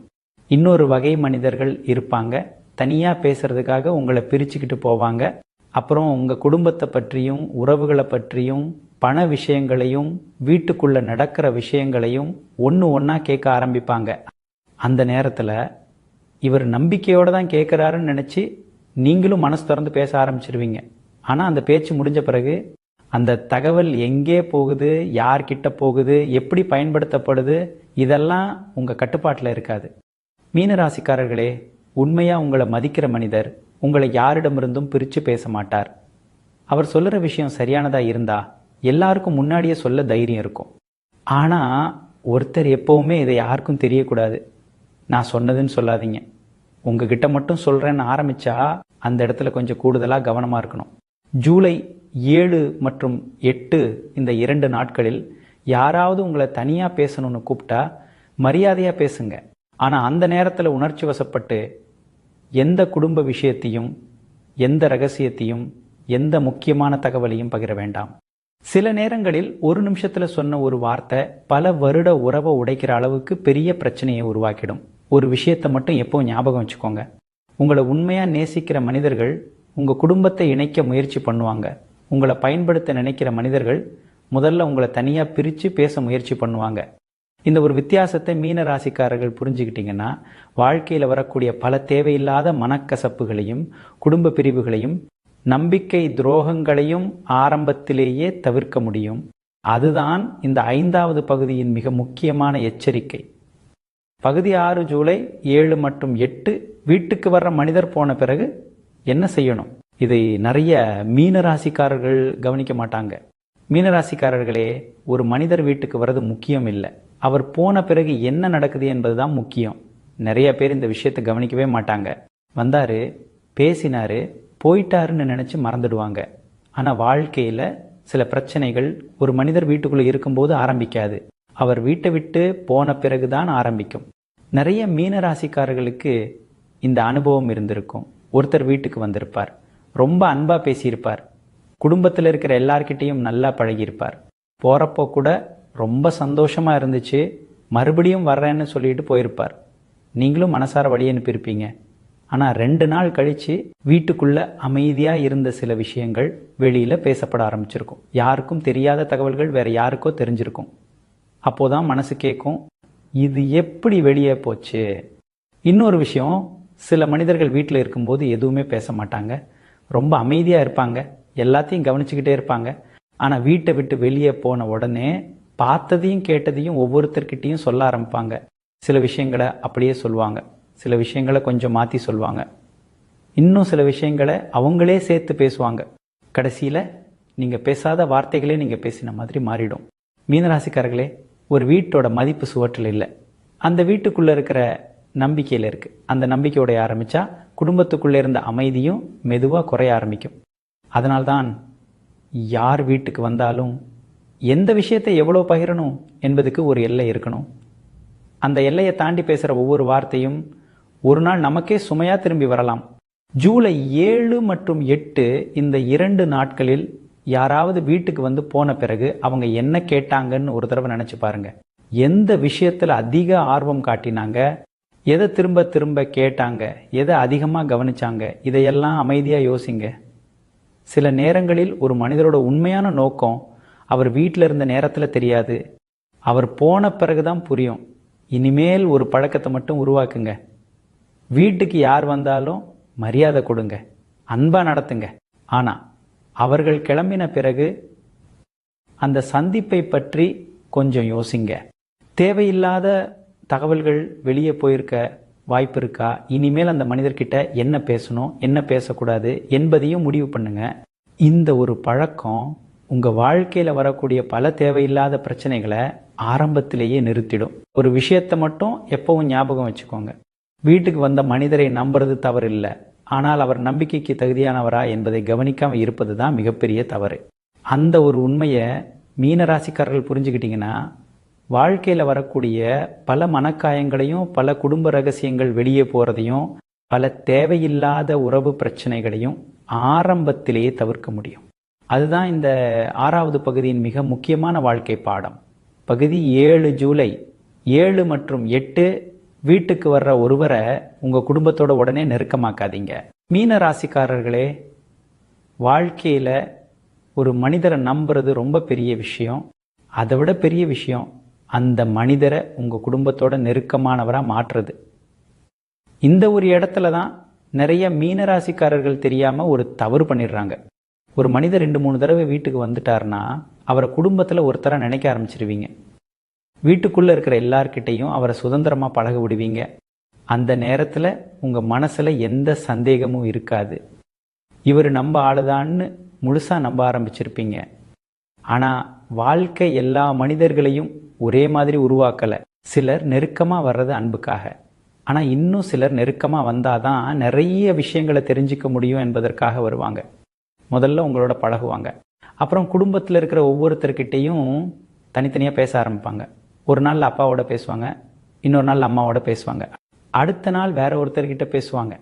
இன்னொரு வகை மனிதர்கள் இருப்பாங்க, தனியாக பேசுறதுக்காக உங்களை பிரிச்சுக்கிட்டு போவாங்க. அப்புறம் உங்கள் குடும்பத்தை பற்றியும் உறவுகளை பற்றியும் பண விஷயங்களையும் வீட்டுக்குள்ளே நடக்கிற விஷயங்களையும் ஒன்று ஒன்றா கேட்க ஆரம்பிப்பாங்க. அந்த நேரத்தில் இவர் நம்பிக்கையோடு தான் கேட்குறாருன்னு நினச்சி நீங்களும் மனசு திறந்து பேச ஆரம்பிச்சிருவீங்க. ஆனால் அந்த பேச்சு முடிஞ்ச பிறகு அந்த தகவல் எங்கே போகுது, யார்கிட்ட போகுது, எப்படி பயன்படுத்தப்படுது, இதெல்லாம் உங்கள் கட்டுப்பாட்டில் இருக்காது. மீனராசிக்காரர்களே, உண்மையாக உங்களை மதிக்கிற மனிதர் உங்களை யாரிடமிருந்தும் பிரித்து பேச மாட்டார். அவர் சொல்லுற விஷயம் சரியானதாக இருந்தால் எல்லாருக்கும் முன்னாடியே சொல்ல தைரியம் இருக்கும். ஆனால் ஒருத்தர் எப்போவுமே இதை யாருக்கும் தெரியக்கூடாது, நான் சொன்னதுன்னு சொல்லாதீங்க, உங்ககிட்ட மட்டும் சொல்கிறேன்னு ஆரம்பித்தா அந்த இடத்துல கொஞ்சம் கூடுதலாக கவனமாக இருக்கணும். ஜூலை 7 மற்றும் 8 இந்த 2 நாட்களில் யாராவது உங்களை தனியாக பேசணும்னு கூப்பிட்டா மரியாதையாக பேசுங்க. ஆனால் அந்த நேரத்தில் உணர்ச்சி வசப்பட்டு எந்த குடும்ப விஷயத்தையும் எந்த ரகசியத்தையும் எந்த முக்கியமான தகவலையும் பகிர வேண்டாம். சில நேரங்களில் ஒரு நிமிஷத்தில் சொன்ன ஒரு வார்த்தை பல வருட உறவை உடைக்கிற அளவுக்கு பெரிய பிரச்சனையை உருவாக்கிடும். ஒரு விஷயத்தை மட்டும் எப்பவும் ஞாபகம் வச்சுக்கோங்க, உங்களை உண்மையாக நேசிக்கிற மனிதர்கள் உங்கள் குடும்பத்தை இணைக்க முயற்சி பண்ணுவாங்க. உங்களை பயன்படுத்த நினைக்கிற மனிதர்கள் முதல்ல உங்களை தனியாக பிரித்து பேச முயற்சி பண்ணுவாங்க. இந்த ஒரு வித்தியாசத்தை மீன ராசிக்காரர்கள் புரிஞ்சுக்கிட்டிங்கன்னா வாழ்க்கையில் வரக்கூடிய பல தேவையில்லாத மனக்கசப்புகளையும் குடும்ப பிரிவுகளையும் நம்பிக்கை துரோகங்களையும் ஆரம்பத்திலேயே தவிர்க்க முடியும். அதுதான் இந்த 5வது பகுதியின் மிக முக்கியமான எச்சரிக்கை. பகுதி 6 ஜூலை 7 மற்றும் 8 வீட்டுக்கு வர்ற மனிதர் போன பிறகு என்ன செய்யணும், இதை நிறைய மீனராசிக்காரர்கள் கவனிக்க மாட்டாங்க. மீனராசிக்காரர்களே, ஒரு மனிதர் வீட்டுக்கு வர்றது முக்கியம் இல்லை, அவர் போன பிறகு என்ன நடக்குது என்பது தான் முக்கியம். நிறைய பேர் இந்த விஷயத்தை கவனிக்கவே மாட்டாங்க. வந்தார், பேசினார், போயிட்டாருன்னு நினச்சி மறந்துடுவாங்க. ஆனால் வாழ்க்கையில் சில பிரச்சனைகள் ஒரு மனிதர் வீட்டுக்குள்ளே இருக்கும்போது ஆரம்பிக்காது, அவர் வீட்டை விட்டு போன பிறகுதான் ஆரம்பிக்கும். நிறைய மீன ராசிக்காரர்களுக்கு இந்த அனுபவம் இருந்திருக்கும். ஒருத்தர் வீட்டுக்கு வந்திருப்பார், ரொம்ப அன்பா பேசியிருப்பார், குடும்பத்தில் இருக்கிற எல்லார்கிட்டையும் நல்லா பழகியிருப்பார். போறப்போ கூட ரொம்ப சந்தோஷமா இருந்துச்சு, மறுபடியும் வர்றேன்னு சொல்லிட்டு போயிருப்பார். நீங்களும் மனசார வழி அனுப்பியிருப்பீங்க. ஆனால் 2 நாள் கழிச்சு வீட்டுக்குள்ள அமைதியா இருந்த சில விஷயங்கள் வெளியில பேசப்பட ஆரம்பிச்சிருக்கும். யாருக்கும் தெரியாத தகவல்கள் வேற யாருக்கோ தெரிஞ்சிருக்கும். அப்போதான் மனசு கேட்கும், இது எப்படி வெளியே போச்சு? இன்னொரு விஷயம், சில மனிதர்கள் வீட்டில் இருக்கும்போது எதுவுமே பேச மாட்டாங்க, ரொம்ப அமைதியா இருப்பாங்க, எல்லாத்தையும் கவனிச்சுக்கிட்டே இருப்பாங்க. ஆனா வீட்டை விட்டு வெளியே போன உடனே பார்த்ததையும் கேட்டதையும் ஒவ்வொருத்தர்கிட்டையும் சொல்ல ஆரம்பிப்பாங்க. சில விஷயங்களை அப்படியே சொல்லுவாங்க, சில விஷயங்களை கொஞ்சம் மாற்றி சொல்லுவாங்க, இன்னும் சில விஷயங்களை அவங்களே சேர்த்து பேசுவாங்க. கடைசியில் நீங்கள் பேசாத வார்த்தைகளே நீங்கள் பேசின மாதிரி மாறிடும். மீனராசிக்காரர்களே, ஒரு வீட்டோட மதிப்பு சுவற்றில் இல்லை, அந்த வீட்டுக்குள்ளே இருக்கிற நம்பிக்கையில் இருக்குது. அந்த நம்பிக்கையோடைய ஆரம்பித்தா குடும்பத்துக்குள்ளே இருந்த அமைதியும் மெதுவாக குறைய ஆரம்பிக்கும். அதனால்தான் யார் வீட்டுக்கு வந்தாலும் எந்த விஷயத்தை எவ்வளோ பகிரணும் என்பதுக்கு ஒரு எல்லை இருக்கணும். அந்த எல்லையை தாண்டி பேசுகிற ஒவ்வொரு வார்த்தையும் ஒரு நாள் நமக்கே சுமையா திரும்பி வரலாம். ஜூலை 7 மற்றும் 8 இந்த 2 நாட்களில் யாராவது வீட்டுக்கு வந்து போன பிறகு அவங்க என்ன கேட்டாங்கன்னு ஒரு தடவை நினைச்சு பாருங்க. எந்த விஷயத்துல அதிக ஆர்வம் காட்டினாங்க, எதை திரும்ப திரும்ப கேட்டாங்க, எதை அதிகமாக கவனிச்சாங்க, இதையெல்லாம் அமைதியா யோசிங்க. சில நேரங்களில் ஒரு மனிதரோட உண்மையான நோக்கம் அவர் வீட்டில் இருந்த நேரத்தில் தெரியாது, அவர் போன பிறகுதான் புரியும். இனிமேல் ஒரு பழக்கத்தை மட்டும் உருவாக்குங்க. வீட்டுக்கு யார் வந்தாலும் மரியாதை கொடுங்க, அன்பா நடத்துங்க. ஆனா அவர்கள் கிளம்பின பிறகு அந்த சந்திப்பை பற்றி கொஞ்சம் யோசிங்க. தேவையில்லாத தகவல்கள் வெளியே போயிருக்க வாய்ப்பு இருக்கா? இனிமேல் அந்த மனிதர்கிட்ட என்ன பேசணும், என்ன பேசக்கூடாது என்பதையும் முடிவு பண்ணுங்க. இந்த ஒரு பழக்கம் உங்க வாழ்க்கையில வரக்கூடிய பல தேவையில்லாத பிரச்சனைகளை ஆரம்பத்திலேயே நிறுத்திடும். ஒரு விஷயத்தை மட்டும் எப்பவும் ஞாபகம் வச்சுக்கோங்க, வீட்டுக்கு வந்த மனிதரை நம்புறது தவறு இல்லை, ஆனால் அவர் நம்பிக்கைக்கு தகுதியானவரா என்பதை கவனிக்காம இருப்பது தான் மிகப்பெரிய தவறு. அந்த ஒரு உண்மையை மீனராசிக்காரர்கள் புரிஞ்சுக்கிட்டீங்கன்னா வாழ்க்கையில் வரக்கூடிய பல மனக்காயங்களையும், பல குடும்ப ரகசியங்கள் வெளியே போறதையும், பல தேவையில்லாத உறவு பிரச்சனைகளையும் ஆரம்பத்திலேயே தவிர்க்க முடியும். அதுதான் இந்த 6வது பகுதியின் மிக முக்கியமான வாழ்க்கை பாடம். பகுதி 7 ஜூலை 7 மற்றும் 8 வீட்டுக்கு வர்ற ஒருவரை உங்க குடும்பத்தோட உடனே நெருக்கமாக்காதீங்க. மீன ராசிக்காரர்களே, வாழ்க்கையில ஒரு மனிதரை நம்புறது ரொம்ப பெரிய விஷயம். அதை விட பெரிய விஷயம் அந்த மனிதரை உங்க குடும்பத்தோட நெருக்கமானவரா மாற்றுறது. இந்த ஒரு இடத்துல தான் நிறைய மீனராசிக்காரர்கள் தெரியாம ஒரு தவறு பண்ணிடுறாங்க. ஒரு மனிதர் 2-3 தடவை வீட்டுக்கு வந்துட்டாருன்னா அவரை குடும்பத்துல ஒருத்தரா நினைக்க ஆரம்பிச்சிருவீங்க. வீட்டுக்குள்ள இருக்கிற எல்லார்கிட்டையும் அவரை சுதந்திரமா பழக விடுவீங்க. அந்த நேரத்துல உங்க மனசுல எந்த சந்தேகமும் இருக்காது. இவர் நம்ம ஆளுதான்னு முழுசா நம்ப ஆரம்பிச்சிருப்பீங்க. ஆனா வாழ்க்கை எல்லா மனிதர்களையும் ஒரே மாதிரி உருவாக்கல. சிலர் நெருக்கமா வர்றது அன்புக்காக, ஆனா இன்னும் சிலர் நெருக்கமா வந்தாதான் நிறைய விஷயங்களை தெரிஞ்சுக்க முடியும் என்பதற்காக வருவாங்க. முதல்ல உங்களோட பழகுவாங்க, அப்புறம் குடும்பத்தில் இருக்கிற ஒவ்வொருத்தர்கிட்டையும் தனித்தனியாக பேச ஆரம்பிப்பாங்க. ஒரு நாள் அப்பாவோட பேசுவாங்க, இன்னொரு நாள் அம்மாவோட பேசுவாங்க, அடுத்த நாள் வேற ஒருத்தர்கிட்ட பேசுவாங்க.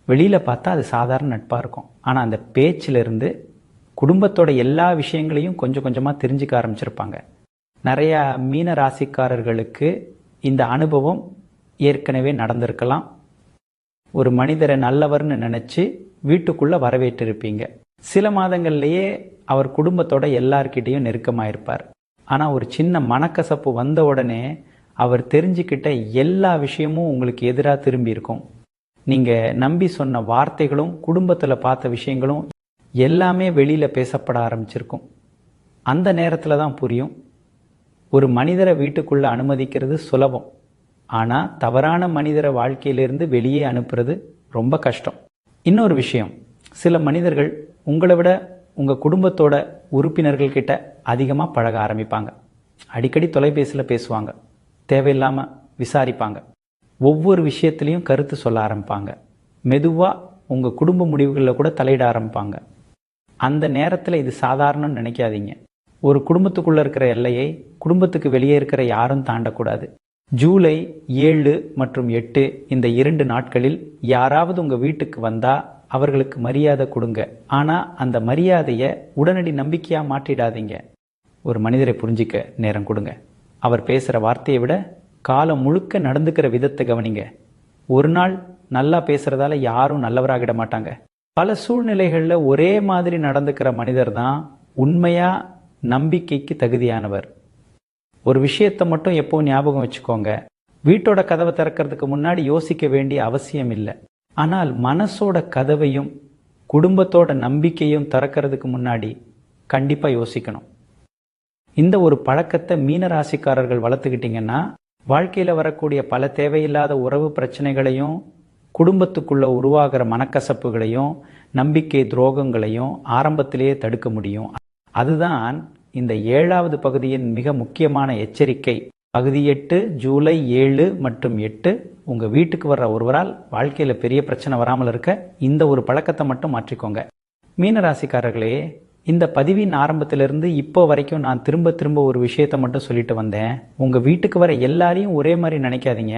வெளியில பார்த்தா அது சாதாரண நட்பாக இருக்கும். ஆனால் அந்த பேச்சிலிருந்து குடும்பத்தோட எல்லா விஷயங்களையும் கொஞ்சம் கொஞ்சமாக தெரிஞ்சுக்க ஆரம்பிச்சிருப்பாங்க. நிறைய மீன ராசிக்காரர்களுக்கு இந்த அனுபவம் ஏற்கனவே நடந்திருக்கலாம். ஒரு மனிதரை நல்லவர்னு நினைச்சு வீட்டுக்குள்ள வரவேற்றிருப்பீங்க. சில மாதங்கள்லேயே அவர் குடும்பத்தோட எல்லார்கிட்டையும் நெருக்கமாயிருப்பார். ஆனால் ஒரு சின்ன மனக்கசப்பு வந்த உடனே அவர் தெரிஞ்சுக்கிட்ட எல்லா விஷயமும் உங்களுக்கு எதிராக திரும்பி இருக்கும். நீங்கள் நம்பி சொன்ன வார்த்தைகளும் குடும்பத்தில் பார்த்த விஷயங்களும் எல்லாமே வெளியில் பேசப்பட ஆரம்பிச்சிருக்கும். அந்த நேரத்தில் தான் புரியும், ஒரு மனிதரை வீட்டுக்குள்ள அனுமதிக்கிறது சுலபம், ஆனால் தவறான மனிதரை வாழ்க்கையிலிருந்து வெளியே அனுப்புறது ரொம்ப கஷ்டம். இன்னொரு விஷயம், சில மனிதர்கள் உங்களை விட உங்கள் குடும்பத்தோட உறுப்பினர்கள் கிட்ட அதிகமாக பழக ஆரம்பிப்பாங்க. அடிக்கடி தொலைபேசியில் பேசுவாங்க, தேவையில்லாமல் விசாரிப்பாங்க, ஒவ்வொரு விஷயத்துலையும் கருத்து சொல்ல ஆரம்பிப்பாங்க, மெதுவாக உங்கள் குடும்ப முடிவுகளில் கூட தலையிட ஆரம்பிப்பாங்க. அந்த நேரத்தில் இது சாதாரணம்னு நினைக்காதீங்க. ஒரு குடும்பத்துக்குள்ள இருக்கிற எல்லையை குடும்பத்துக்கு வெளியே இருக்கிற யாரும் தாண்டக்கூடாது. ஜூலை 7 மற்றும் 8 இந்த 2 நாட்களில் யாராவது உங்க வீட்டுக்கு வந்தா அவர்களுக்கு மரியாதை கொடுங்க. ஆனா அந்த மரியாதையை உடனடி நம்பிக்கையா மாற்றிடாதீங்க. ஒரு மனிதரை புரிஞ்சிக்க நேரம் கொடுங்க. அவர் பேசுற வார்த்தையை விட காலம் முழுக்க நடந்துக்கிற விதத்தை கவனிங்க. ஒரு நாள் நல்லா பேசுறதால யாரும் நல்லவராகிட மாட்டாங்க. பல சூழ்நிலைகள்ல ஒரே மாதிரி நடந்துக்கிற மனிதர் தான் உண்மையா நம்பிக்கைக்கு தகுதியானவர். ஒரு விஷயத்தை மட்டும் எப்போ ஞாபகம் வச்சுக்கோங்க, வீட்டோட கதவை திறக்கிறதுக்கு முன்னாடி யோசிக்க வேண்டிய அவசியம் இல்லை. ஆனால் மனசோட கதவையும் குடும்பத்தோட நம்பிக்கையும் திறக்கிறதுக்கு முன்னாடி கண்டிப்பா யோசிக்கணும். இந்த ஒரு பழக்கத்தை மீன ராசிக்காரர்கள் வளர்த்துக்கிட்டீங்கன்னா வாழ்க்கையில வரக்கூடிய பல தேவையில்லாத உறவு பிரச்சனைகளையும் குடும்பத்துக்குள்ள உருவாகிற மனக்கசப்புகளையும் நம்பிக்கை துரோகங்களையும் ஆரம்பத்திலேயே தடுக்க முடியும். அதுதான் இந்த 7வது பகுதியின் மிக முக்கியமான எச்சரிக்கை. பகுதி 8 ஜூலை 7 மற்றும் 8 உங்க வீட்டுக்கு வர்ற ஒருவரால் வாழ்க்கையில பெரிய பிரச்சனை வராமல் இருக்க இந்த ஒரு பழக்கத்தை மட்டும் மாற்றிக்கோங்க. மீனராசிக்காரர்களே, இந்த பதிவின் ஆரம்பத்திலிருந்து இப்போ வரைக்கும் நான் திரும்ப திரும்ப ஒரு விஷயத்தை மட்டும் சொல்லிட்டு வந்தேன். உங்க வீட்டுக்கு வர எல்லாரையும் ஒரே மாதிரி நினைக்காதீங்க.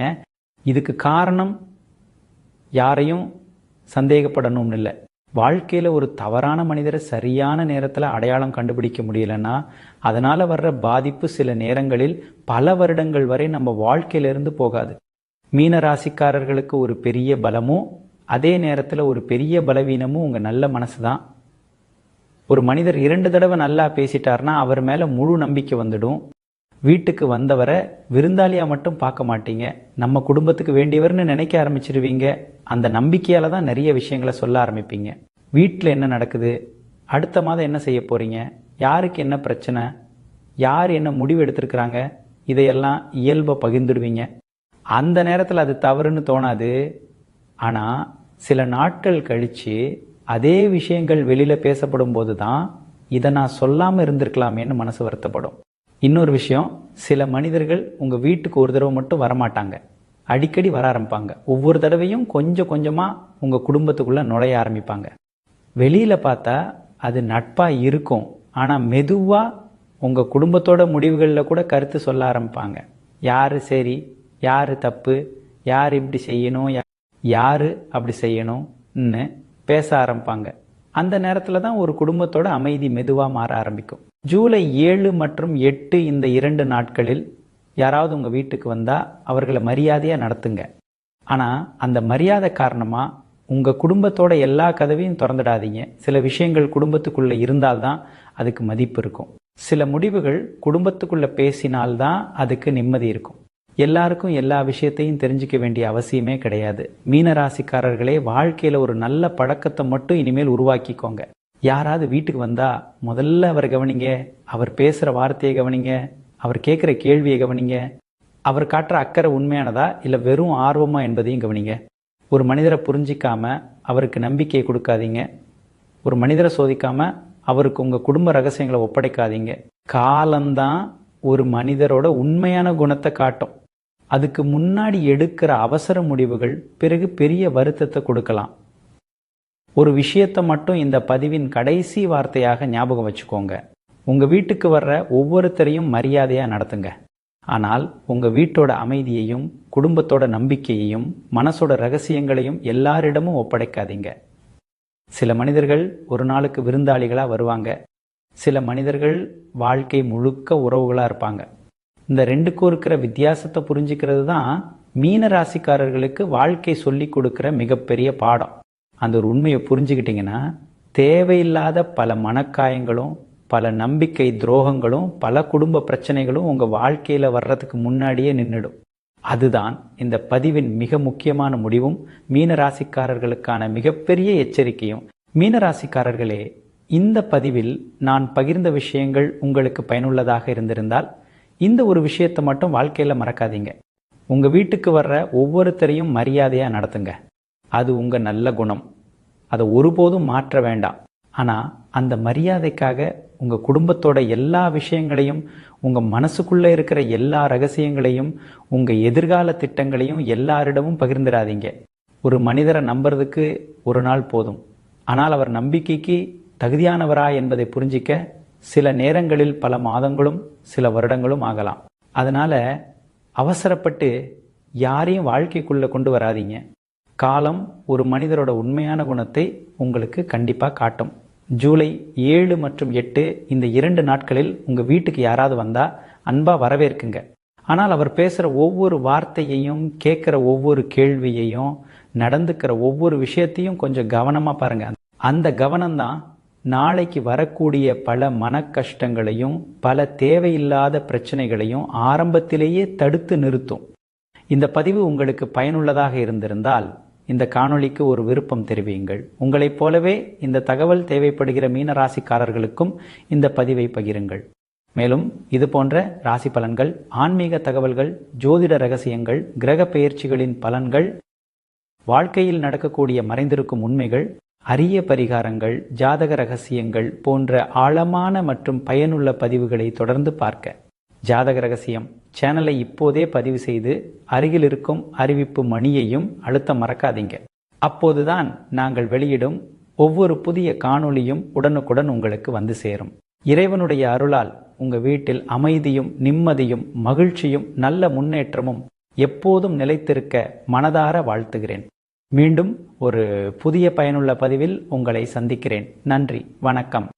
இதுக்கு காரணம் யாரையும் சந்தேகப்படணும்னு இல்லை. வாழ்க்கையில ஒரு தவறான மனிதரை சரியான நேரத்தில் அடையாளம் கண்டுபிடிக்க முடியலன்னா அதனால வர்ற பாதிப்பு சில நேரங்களில் பல வருடங்கள் வரை நம்ம வாழ்க்கையிலிருந்து போகாது. மீன ராசிக்காரர்களுக்கு ஒரு பெரிய பலமும் அதே நேரத்தில் ஒரு பெரிய பலவீனமும் உங்க நல்ல மனசு தான். ஒரு மனிதர் 2 தடவை நல்லா பேசிட்டார்னா அவர் மேல முழு நம்பிக்கை வந்துடும். வீட்டுக்கு வந்தவரை விருந்தாளியா மட்டும் பார்க்க மாட்டீங்க, நம்ம குடும்பத்துக்கு வேண்டியவர்னு நினைக்க ஆரம்பிச்சிருவீங்க. அந்த நம்பிக்கையால தான் நிறைய விஷயங்களை சொல்ல ஆரம்பிப்பீங்க. வீட்டில் என்ன நடக்குது, அடுத்த மாதம் என்ன செய்ய போறீங்க, யாருக்கு என்ன பிரச்சனை, யார் என்ன முடிவு எடுத்திருக்கிறாங்க, இதையெல்லாம் இயல்பை பகிர்ந்துடுவீங்க. அந்த நேரத்தில் அது தவறுன்னு தோணாது. ஆனா சில நாட்கள் கழிச்சு அதே விஷயங்கள் வெளியில பேசப்படும் போது தான் இதை நான் சொல்லாம இருந்திருக்கலாமேன்னு மனசு வருத்தப்படும். இன்னொரு விஷயம், சில மனிதர்கள் உங்க வீட்டுக்கு ஒரு தடவை மட்டும் வரமாட்டாங்க, அடிக்கடி வர ஆரம்பிப்பாங்க. ஒவ்வொரு தடவையும் கொஞ்சம் கொஞ்சமா உங்க குடும்பத்துக்குள்ள நுழைய ஆரம்பிப்பாங்க. வெளியில பார்த்தா அது நட்பா இருக்கும், ஆனா மெதுவா உங்க குடும்பத்தோட முடிவுகளில் கூட கருத்து சொல்ல ஆரம்பிப்பாங்க. யாரு சரி, யாரு தப்பு, யார் இப்படி செய்யணும், யாரு அப்படி செய்யணும்னு பேச ஆரம்பிப்பாங்க. அந்த நேரத்தில் தான் ஒரு குடும்பத்தோட அமைதி மெதுவா மாற ஆரம்பிக்கும். ஜூலை 7 மற்றும் 8 இந்த 2 நாட்களில் யாராவது உங்க வீட்டுக்கு வந்தா அவர்களை மரியாதையா நடத்துங்க. ஆனா அந்த மரியாதை காரணமா உங்க குடும்பத்தோட எல்லா கதவையும் திறந்துடாதீங்க. சில விஷயங்கள் குடும்பத்துக்குள்ள இருந்தால்தான் அதுக்கு மதிப்பு இருக்கும். சில முடிவுகள் குடும்பத்துக்குள்ள பேசினால்தான் அதுக்கு நிம்மதி இருக்கும். எல்லாருக்கும் எல்லா விஷயத்தையும் தெரிஞ்சுக்க வேண்டிய அவசியமே கிடையாது. மீனராசிக்காரர்களே, வாழ்க்கையில ஒரு நல்ல பழக்கத்தை மட்டும் இனிமேல் உருவாக்கிக்கோங்க. யாராவது வீட்டுக்கு வந்தா முதல்ல அவர் கவனிங்க, அவர் பேசுற வார்த்தையை கவனிங்க, அவர் கேட்கிற கேள்வியை கவனிங்க, அவர் காட்டுற அக்கறை உண்மையானதா இல்ல வெறும் ஆர்வமா என்பதையும் கவனிங்க. ஒரு மனிதரை புரிஞ்சிக்காம அவருக்கு நம்பிக்கையை கொடுக்காதீங்க. ஒரு மனிதரை சோதிக்காம அவருக்கு உங்க குடும்ப ரகசியங்களை ஒப்படைக்காதீங்க. காலம்தான் ஒரு மனிதரோட உண்மையான குணத்தை காட்டும். அதுக்கு முன்னாடி எடுக்கிற அவசர முடிவுகள் பிறகு பெரிய வருத்தத்தை கொடுக்கலாம். ஒரு விஷயத்தை மட்டும் இந்த பதிவின் கடைசி வார்த்தையாக ஞாபகம் வச்சுக்கோங்க. உங்க வீட்டுக்கு வர்ற ஒவ்வொருத்தரையும் மரியாதையா நடத்துங்க. ஆனால் உங்க வீட்டோட அமைதியையும் குடும்பத்தோட நம்பிக்கையையும் மனசோட ரகசியங்களையும் எல்லாரிடமும் ஒப்படைக்காதீங்க. சில மனிதர்கள் ஒரு நாளுக்கு விருந்தாளிகளா வருவாங்க, சில மனிதர்கள் வாழ்க்கை முழுக்க உறவுகளா இருப்பாங்க. இந்த ரெண்டுக்கும் இருக்கிற வித்தியாசத்தை புரிஞ்சுக்கிறது தான் மீன ராசிக்காரர்களுக்கு வாழ்க்கை சொல்லி கொடுக்கிற மிகப்பெரிய பாடம். அந்த ஒரு உண்மையை புரிஞ்சுக்கிட்டீங்கன்னா தேவையில்லாத பல மனக்காயங்களும் பல நம்பிக்கை துரோகங்களும் பல குடும்ப பிரச்சனைகளும் உங்க வாழ்க்கையில வர்றதுக்கு முன்னாடியே நின்றுடும். அதுதான் இந்த பதிவின் மிக முக்கியமான முடிவும் மீன ராசிக்காரர்களுக்கான மிகப்பெரிய எச்சரிக்கையும். மீன ராசிக்காரர்களே, இந்த பதிவில் நான் பகிர்ந்த விஷயங்கள் உங்களுக்கு பயனுள்ளதாக இருந்திருந்தால் இந்த ஒரு விஷயத்தை மட்டும் வாழ்க்கையில மறக்காதீங்க. உங்க வீட்டுக்கு வர்ற ஒவ்வொருத்தரையும் மரியாதையா நடத்துங்க. அது உங்க நல்ல குணம், அதை ஒருபோதும் மாற்ற வேண்டாம். ஆனா அந்த மரியாதைக்காக உங்க குடும்பத்தோட எல்லா விஷயங்களையும், உங்க மனசுக்குள்ள இருக்கிற எல்லா ரகசியங்களையும், உங்க எதிர்கால திட்டங்களையும் எல்லாரிடமும் பகிர்ந்துடாதீங்க. ஒரு மனிதரை நம்புறதுக்கு ஒரு நாள் போதும், ஆனால் அவர் நம்பிக்கைக்கு தகுதியானவரா என்பதை புரிஞ்சிக்க சில நேரங்களில் பல மாதங்களும் சில வருடங்களும் ஆகலாம். அதனால அவசரப்பட்டு யாரையும் வாழ்க்கைக்குள்ள கொண்டு வராதீங்க. காலம் ஒரு மனிதரோட உண்மையான குணத்தை உங்களுக்கு கண்டிப்பா காட்டும். ஜூலை 7 மற்றும் 8 இந்த 2 நாட்களில் உங்க வீட்டுக்கு யாராவது வந்தா அன்பா வரவேற்குங்க. ஆனால் அவர் பேசுற ஒவ்வொரு வார்த்தையையும், கேட்கிற ஒவ்வொரு கேள்வியையும், நடந்துக்கிற ஒவ்வொரு விஷயத்தையும் கொஞ்சம் கவனமா பாருங்க. அந்த கவனம்தான் நாளைக்கு வரக்கூடிய பல மன கஷ்டங்களையும் பல தேவையில்லாத பிரச்சனைகளையும் ஆரம்பத்திலேயே தடுத்து நிறுத்தும். இந்த பதிவு உங்களுக்கு பயனுள்ளதாக இருந்திருந்தால் இந்த காணொளிக்கு ஒரு விருப்பம் தெரிவியுங்கள். உங்களைப் போலவே இந்த தகவல் தேவைப்படுகிற மீன ராசிக்காரர்களுக்கும் இந்த பதிவை பகிருங்கள். மேலும் இது போன்ற ராசி பலன்கள், ஆன்மீக தகவல்கள், ஜோதிட ரகசியங்கள், கிரக பெயர்ச்சிகளின் பலன்கள், வாழ்க்கையில் நடக்கக்கூடிய மறைந்திருக்கும் உண்மைகள், அரிய பரிகாரங்கள், ஜாதக ரகசியங்கள் போன்ற ஆழமான மற்றும் பயனுள்ள பதிவுகளை தொடர்ந்து பார்க்க ஜாதக ரகசியம் சேனலை இப்போதே பதிவு செய்து அருகில் இருக்கும் அறிவிப்பு மணியையும் அழுத்த மறக்காதீங்க. அப்போதுதான் நாங்கள் வெளியிடும் ஒவ்வொரு புதிய காணொளியும் உடனுக்குடன் உங்களுக்கு வந்து சேரும். இறைவனுடைய அருளால் உங்க வீட்டில் அமைதியும் நிம்மதியும் மகிழ்ச்சியும் நல்ல முன்னேற்றமும் எப்போதும் நிலைத்திருக்க மனதார வாழ்த்துகிறேன். மீண்டும் ஒரு புதிய பயனுள்ள பதிவில் உங்களை சந்திக்கிறேன். நன்றி, வணக்கம்.